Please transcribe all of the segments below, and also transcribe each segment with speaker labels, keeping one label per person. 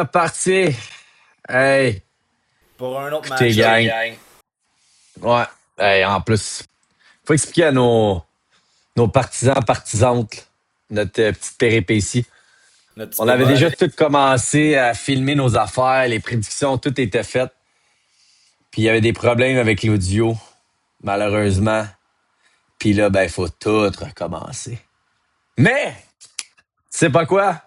Speaker 1: Parti. Hey,
Speaker 2: Pour un autre
Speaker 1: écoutez,
Speaker 2: match,
Speaker 1: gang. Ouais. Hey, en plus, faut expliquer à nos partisans, partisantes, notre petite péripétie.
Speaker 2: notre petit
Speaker 1: On avait
Speaker 2: bémol.
Speaker 1: déjà tout commencé à filmer nos affaires, les prédictions, tout était fait. Puis il y avait des problèmes avec l'audio, malheureusement. Puis là, ben, il faut tout recommencer. Mais, tu sais pas quoi?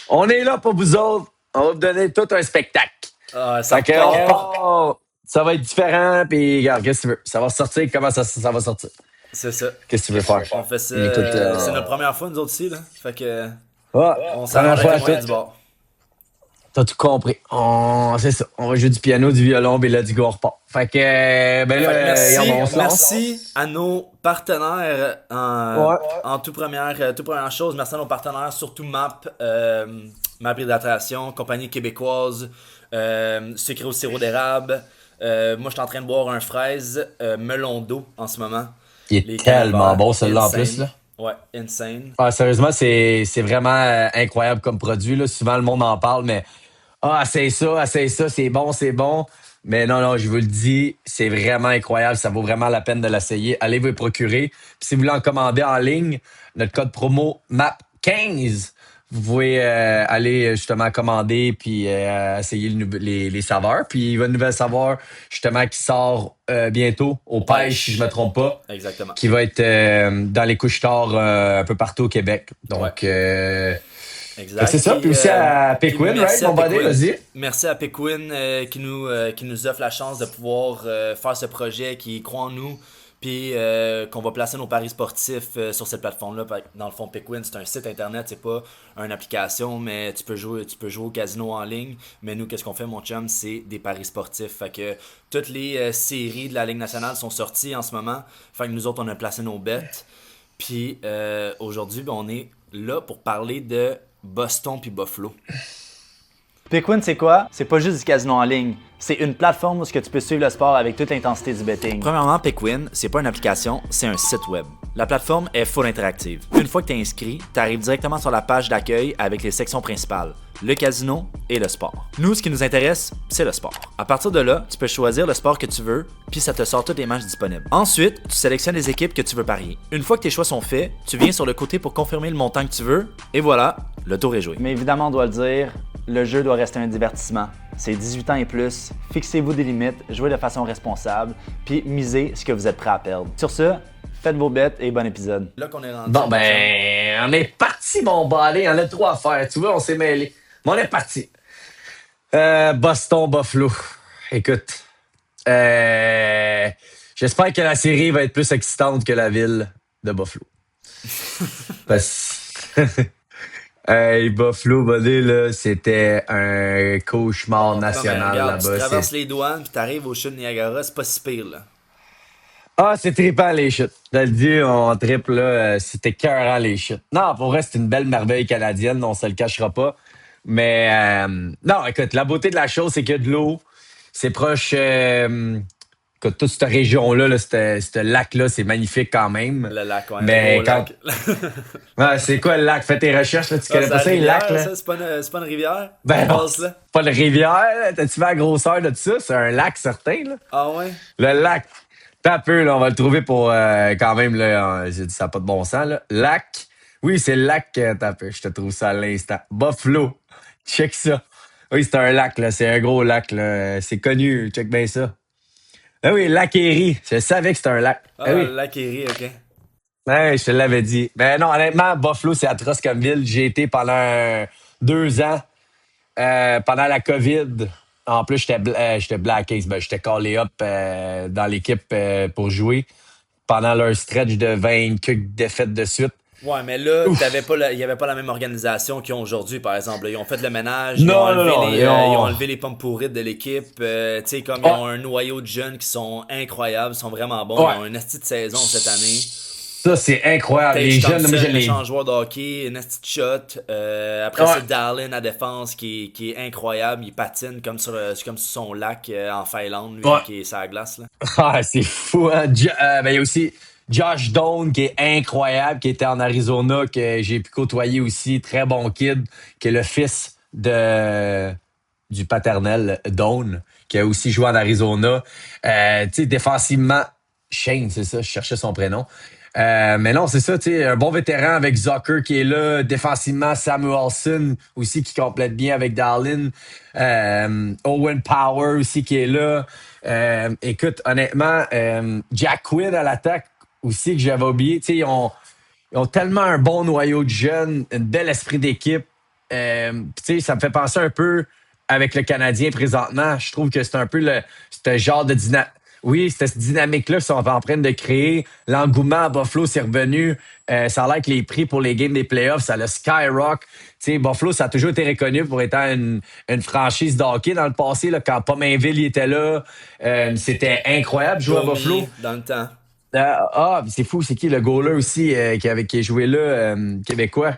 Speaker 1: On est là pour vous autres. On va vous donner tout un spectacle.
Speaker 2: Ah, ça
Speaker 1: Fait que, on
Speaker 2: repart.
Speaker 1: part. Ça va être différent, puis regarde, qu'est-ce que tu veux? Ça va sortir, comment ça va sortir?
Speaker 2: C'est ça.
Speaker 1: Qu'est-ce que tu veux faire?
Speaker 2: On fait
Speaker 1: Écoute,
Speaker 2: ça. C'est notre première fois, nous autres ici, là. Fait que on
Speaker 1: première
Speaker 2: s'arrange avec
Speaker 1: fois,
Speaker 2: les moyens du bord.
Speaker 1: t'as tout compris. C'est ça. On va jouer du piano, du violon, puis là, du go, on repart. Fait que, ben là,
Speaker 2: Fait que
Speaker 1: regarde, on
Speaker 2: merci,
Speaker 1: se lance.
Speaker 2: merci à nos partenaires
Speaker 1: Ouais.
Speaker 2: en toute première chose. Merci à nos partenaires, surtout MAP, MAP Hydratation, compagnie québécoise, sucré au sirop d'érable. Moi, je suis en train de boire un fraise melon d'eau en ce moment.
Speaker 1: Il est
Speaker 2: Les
Speaker 1: tellement
Speaker 2: canevas,
Speaker 1: bon, celui-là, en plus,
Speaker 2: insane.
Speaker 1: là.
Speaker 2: Ouais, insane.
Speaker 1: Ah, sérieusement, c'est vraiment incroyable comme produit, là. Souvent, le monde en parle, mais essaye ça, c'est bon, c'est bon. Mais non, non, je vous le dis, c'est vraiment incroyable. Ça vaut vraiment la peine de l'essayer. Allez vous le procurer. Puis si vous voulez en commander en ligne, notre code promo MAP15, vous pouvez aller justement commander puis essayer les saveurs. Puis il y a une nouvelle saveur justement qui sort bientôt au pêche, si je me trompe pas,
Speaker 2: Exactement.
Speaker 1: qui va être dans les couches tard un peu partout au Québec.
Speaker 2: Ouais.
Speaker 1: Donc, fait que c'est
Speaker 2: Exact.
Speaker 1: ça. Puis aussi à Péquin, right,
Speaker 2: merci à
Speaker 1: mon buddy,
Speaker 2: Péquin.
Speaker 1: vas-y.
Speaker 2: Merci à Péquin qui nous offre la chance de pouvoir faire ce projet, qui croit en nous, puis qu'on va placer nos paris sportifs sur cette plateforme-là. Dans le fond, Péquin, c'est un site internet, c'est pas une application, mais tu peux jouer au casino en ligne. Mais nous, qu'est-ce qu'on fait, mon chum, c'est des paris sportifs. Fait que toutes les séries de la Ligue nationale sont sorties en ce moment. Fait que nous autres, on a placé nos bêtes. Puis aujourd'hui, ben, on est là pour parler de Boston puis Buffalo.
Speaker 3: Pickwind, c'est quoi? C'est pas juste du casino en ligne. C'est une plateforme où tu peux suivre le sport avec toute l'intensité du betting.
Speaker 2: Premièrement, Pickwind, c'est pas une application, c'est un site web. La plateforme est full interactive. Une fois que tu es inscrit, tu arrives directement sur la page d'accueil avec les sections principales, le casino et le sport. Nous, ce qui nous intéresse, c'est le sport. À partir de là, tu peux choisir le sport que tu veux, puis ça te sort toutes les matchs disponibles. Ensuite, tu sélectionnes les équipes que tu veux parier. Une fois que tes choix sont faits, tu viens sur le côté pour confirmer le montant que tu veux, et voilà, le tour est joué.
Speaker 3: Mais évidemment, on doit le dire, le jeu doit rester un divertissement. C'est 18 ans et plus, fixez-vous des limites, jouez de façon responsable, puis misez ce que vous êtes prêt à perdre. Sur ce, faites vos bêtes et bon épisode.
Speaker 2: Là qu'on est rendu.
Speaker 1: Bon, ben, on est parti, mon balai. On a trop à faire. Tu vois, on s'est mêlé. Mais on est parti. Boston, Buffalo. Écoute, j'espère que la série va être plus excitante que la ville de Buffalo. Parce hey, Buffalo, buddy, là, c'était un cauchemar
Speaker 2: Non, mais
Speaker 1: national
Speaker 2: regarde, tu
Speaker 1: là-bas.
Speaker 2: traverses les douanes puis t'arrives au chute de Niagara, c'est pas si pire là.
Speaker 1: Ah, c'est trippant les chutes. Je te le dis, on triple là, c'était écœurant les chutes. Non, pour vrai, c'est une belle merveille canadienne, on se le cachera pas. Mais non, écoute, la beauté de la chose, c'est qu'il y a de l'eau. C'est proche. Écoute, toute cette région-là, là, ce lac-là, c'est magnifique quand même.
Speaker 2: Le lac, ouais,
Speaker 1: Mais
Speaker 2: le gros
Speaker 1: quand.
Speaker 2: lac.
Speaker 1: Ouais, c'est quoi le lac? Fais tes recherches, là, tu
Speaker 2: Ah,
Speaker 1: connais
Speaker 2: c'est
Speaker 1: pas
Speaker 2: la
Speaker 1: ça, le lac,
Speaker 2: rivière,
Speaker 1: là?
Speaker 2: ça? C'est pas une rivière?
Speaker 1: Ben
Speaker 2: On
Speaker 1: non,
Speaker 2: passe, là?
Speaker 1: c'est pas une rivière, là. T'as-tu vu la grosseur de ça? C'est un lac certain, là.
Speaker 2: Ah ouais?
Speaker 1: Le lac. T'as peu, là, on va le trouver pour quand même, là, j'ai dit ça n'a pas de bon sens, là. Lac. Oui, c'est le lac, t'as peu. Je te trouve ça à l'instant. Buffalo. Check ça. Oui, c'est un lac, là. C'est un gros lac, là. C'est connu. Check bien ça. Ah oui, lac Erie. Je savais que c'était un lac.
Speaker 2: Ah,
Speaker 1: Ah oui.
Speaker 2: le lac Erie, ok.
Speaker 1: Ouais, je te l'avais dit. Ben non, honnêtement, Buffalo, c'est atroce comme ville. J'ai été pendant 2 ans, pendant la COVID. En plus, j'étais Black Ace. Ben, j'étais callé up dans l'équipe pour jouer pendant leur stretch de 20 quelques défaites de suite.
Speaker 2: Ouais, mais là,
Speaker 1: Ouf.
Speaker 2: il y avait pas la même organisation qu'ils ont aujourd'hui, par exemple. Là, ils ont fait le ménage,
Speaker 1: Non, non, non.
Speaker 2: ils ont enlevé les pommes pourrites de l'équipe. Tu sais, comme ils
Speaker 1: Ah,
Speaker 2: ont un noyau de jeunes qui sont incroyables, sont vraiment bons.
Speaker 1: ouais.
Speaker 2: Ils ont une esti de saison cette année.
Speaker 1: Ça, c'est incroyable. Les
Speaker 2: Tage
Speaker 1: jeunes, moi,
Speaker 2: Thompson,
Speaker 1: je les.
Speaker 2: méchant joueur de hockey, une esti de shot. Après,
Speaker 1: Ouais.
Speaker 2: c'est Darlin à défense qui est incroyable. Il patine comme sur son lac en Finlande, lui,
Speaker 1: Ouais.
Speaker 2: qui est sur la glace. Là.
Speaker 1: Ah, c'est fou, hein? Ben, il y a aussi Josh Doan qui est incroyable, qui était en Arizona, que j'ai pu côtoyer aussi. Très bon kid, qui est le fils du paternel, Dawn, qui a aussi joué en Arizona. Tu sais, défensivement, Shane, c'est ça, je cherchais son prénom. Mais non, c'est ça, tu sais, un bon vétéran avec Zucker qui est là. Défensivement, Samuelson aussi qui complète bien avec Darlin. Owen Power aussi qui est là. Écoute, honnêtement, Jack Quinn à l'attaque aussi que j'avais oublié. Tu sais, ils ont tellement un bon noyau de jeunes, un bel esprit d'équipe. Tu sais, ça me fait penser un peu avec le Canadien présentement. Je trouve que c'est un peu ce genre de oui, cette dynamique-là qu'ils sont en train de créer. L'engouement à Buffalo, c'est revenu. Ça a l'air que les prix pour les games des playoffs, ça le skyrock. Tu sais, Buffalo, ça a toujours été reconnu pour être une franchise de hockey dans le passé. Là, quand Pominville était là, c'était incroyable de jouer à Buffalo.
Speaker 2: Dans le temps.
Speaker 1: C'est fou, c'est qui le goaler aussi qui a joué là, québécois?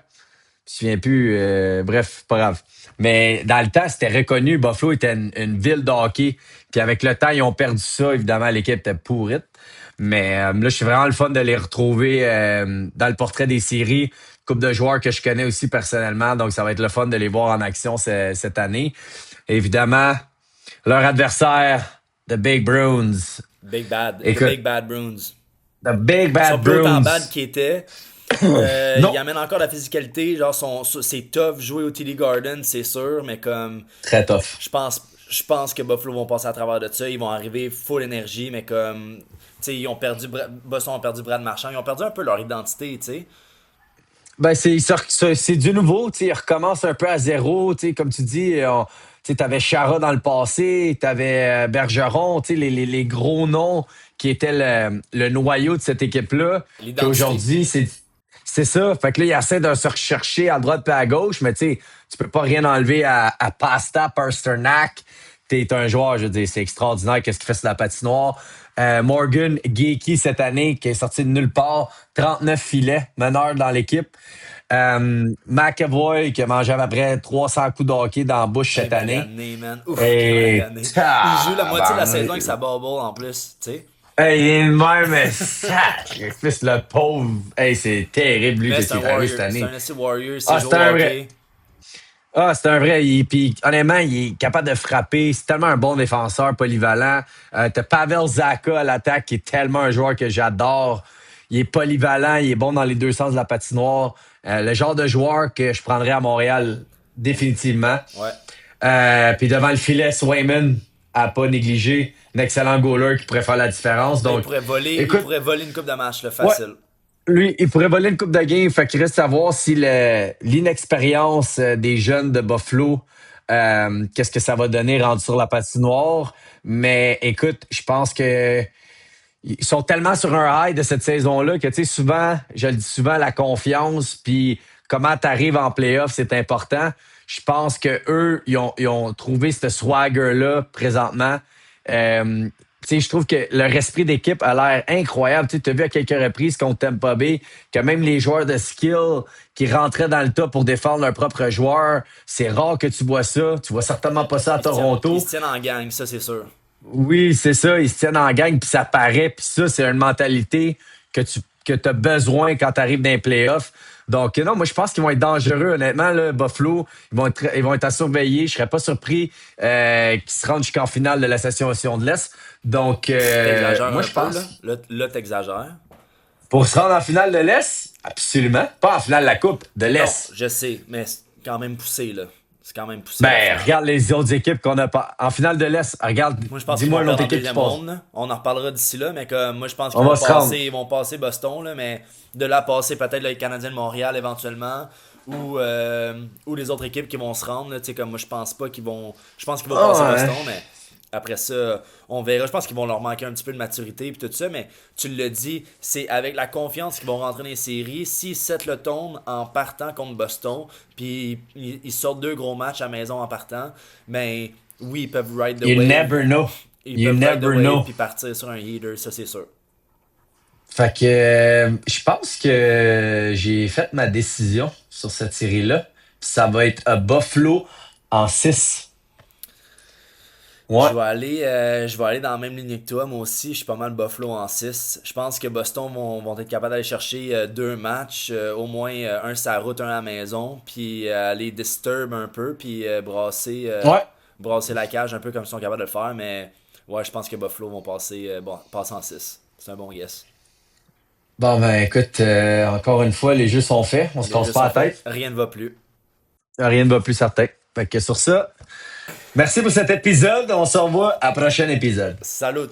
Speaker 1: Je me souviens plus. Bref, pas grave. Mais dans le temps, c'était reconnu. Buffalo était une ville de hockey. Puis avec le temps, ils ont perdu ça. Évidemment, l'équipe était pourrite. Mais là, je suis vraiment le fun de les retrouver dans le portrait des séries. Couple de joueurs que je connais aussi personnellement. Donc, ça va être le fun de les voir en action cette année. Évidemment, leur adversaire, The Big Bruins.
Speaker 2: Big Bad.
Speaker 1: Écoute,
Speaker 2: The Big Bad Bruins.
Speaker 1: The Big Bad
Speaker 2: Ils sont plus autant
Speaker 1: Bruins.
Speaker 2: bad qu'ils étaient.
Speaker 1: Non.
Speaker 2: Il amène encore la physicalité. Genre, c'est tough jouer au TD Garden, c'est sûr. Mais comme,
Speaker 1: Très tough.
Speaker 2: je pense que Buffalo vont passer à travers de ça. Ils vont arriver full énergie. Mais comme, tu sais, Boston ont perdu Brad Marchand. Ils ont perdu un peu leur identité, tu sais.
Speaker 1: Ben, c'est du nouveau, tu sais, ils recommencent un peu à zéro, tu sais, comme tu dis, tu sais, t'avais Chara dans le passé, t'avais Bergeron, tu sais, les gros noms qui étaient le noyau de cette équipe-là. Puis
Speaker 2: L'identité.
Speaker 1: aujourd'hui, c'est ça. Fait que là, ils essaient de se rechercher à droite et à gauche, mais tu sais, tu peux pas rien enlever à Pasta, Pasternak. T'es un joueur, je veux dire, c'est extraordinaire qu'est-ce qu'il fait sur la patinoire. Morgan Geeky cette année, qui est sorti de nulle part, 39 filets, meneur dans l'équipe. McAvoy, qui a mangé à peu près 300 coups de hockey dans la bouche cette année.
Speaker 2: Magané, man. Ouf,
Speaker 1: Et...
Speaker 2: magané. Il joue la moitié de la saison avec sa bubble en plus, tu sais.
Speaker 1: Hey, il est de même, mais sacrifice, le pauvre. Hey, c'est terrible, lui,
Speaker 2: Mais
Speaker 1: qu'est-ce qu'il a fait cette année.
Speaker 2: C'est un assez warrior,
Speaker 1: Ah,
Speaker 2: c'est
Speaker 1: c'est un vrai.
Speaker 2: hockey.
Speaker 1: C'est un vrai. Puis honnêtement, il est capable de frapper. C'est tellement un bon défenseur polyvalent. T'as Pavel Zacha à l'attaque, qui est tellement un joueur que j'adore. Il est polyvalent, il est bon dans les deux sens de la patinoire. Le genre de joueur que je prendrais à Montréal, définitivement.
Speaker 2: Ouais.
Speaker 1: Puis devant le filet, Swayman, à pas négliger. Un excellent goaler qui pourrait faire la différence. Donc,
Speaker 2: il pourrait voler une coupe de match, là, facile.
Speaker 1: Ouais. Lui, il pourrait voler une coupe de game. Fait qu'il reste à voir si l'inexpérience des jeunes de Buffalo, qu'est-ce que ça va donner rendu sur la patinoire. Mais écoute, je pense que ils sont tellement sur un high de cette saison-là que, tu sais, souvent, je le dis souvent, la confiance, puis comment tu arrives en playoff, c'est important. Je pense que eux, ils ont trouvé ce swagger-là présentement. Tu sais, je trouve que leur esprit d'équipe a l'air incroyable. Tu as vu à quelques reprises contre Tampa Bay que même les joueurs de skill qui rentraient dans le tas pour défendre leurs propres joueurs, c'est rare que tu vois ça. Tu vois certainement pas ça à Toronto.
Speaker 2: Ils se tiennent en gang, ça, c'est sûr.
Speaker 1: Oui, c'est ça. Ils se tiennent en gang, puis ça paraît. Puis ça, c'est une mentalité que tu as besoin quand tu arrives dans les playoffs. Donc, non, moi, je pense qu'ils vont être dangereux, honnêtement. Là, Buffalo, ils vont être à surveiller. Je serais pas surpris qu'ils se rendent jusqu'en finale de l'Association de l'Est. Donc, moi, je pense...
Speaker 2: Là, t'exagères.
Speaker 1: Pour se rendre en finale de l'Est, absolument. Pas en finale de la Coupe, de l'Est.
Speaker 2: Non, je sais, mais c'est quand même poussé, là. C'est quand même poussé.
Speaker 1: Ben, regarde les autres équipes qu'on a pas. En finale de l'Est, regarde.
Speaker 2: Moi, je pense qu'ils
Speaker 1: dis-moi
Speaker 2: vont
Speaker 1: l'autre
Speaker 2: perdre en
Speaker 1: équipe qui
Speaker 2: deuxième
Speaker 1: passe.
Speaker 2: ronde, là. On en reparlera d'ici là, mais comme moi, je pense
Speaker 1: On va se rendre.
Speaker 2: ils vont passer Boston, là, mais de là passer peut-être le Canadien de Montréal éventuellement, ou les autres équipes qui vont se rendre, là, tu sais, comme moi, je pense qu'ils vont passer Boston, mais après ça, on verra. Je pense qu'ils vont leur manquer un petit peu de maturité et tout ça, mais tu l'as dit, c'est avec la confiance qu'ils vont rentrer dans les séries. S'ils set le tone en partant contre Boston, puis ils sortent 2 gros matchs à la maison en partant, mais oui, ils peuvent ride the wave.
Speaker 1: You never know.
Speaker 2: Ils
Speaker 1: You
Speaker 2: peuvent ride the
Speaker 1: never
Speaker 2: wave
Speaker 1: know.
Speaker 2: puis partir sur un heater, ça c'est sûr.
Speaker 1: Fait que je pense que j'ai fait ma décision sur cette série-là. Ça va être à Buffalo en 6. Ouais.
Speaker 2: Je vais aller dans la même ligne que toi. Moi aussi, je suis pas mal Buffalo en 6. Je pense que Boston vont être capables d'aller chercher 2 matchs, au moins un sur la route, un à la maison, puis aller disturb un peu, puis
Speaker 1: Ouais.
Speaker 2: brasser la cage un peu comme ils sont capables de le faire. Mais ouais, je pense que Buffalo vont passer en 6. C'est un bon guess.
Speaker 1: Bon, ben écoute, encore une fois, les jeux sont faits. On se
Speaker 2: Les
Speaker 1: casse
Speaker 2: jeux
Speaker 1: pas
Speaker 2: sont
Speaker 1: la
Speaker 2: faits,
Speaker 1: tête.
Speaker 2: rien ne va plus.
Speaker 1: Rien ne va plus certain. Fait que sur ça, merci pour cet épisode. On se revoit à prochain épisode.
Speaker 2: Salut!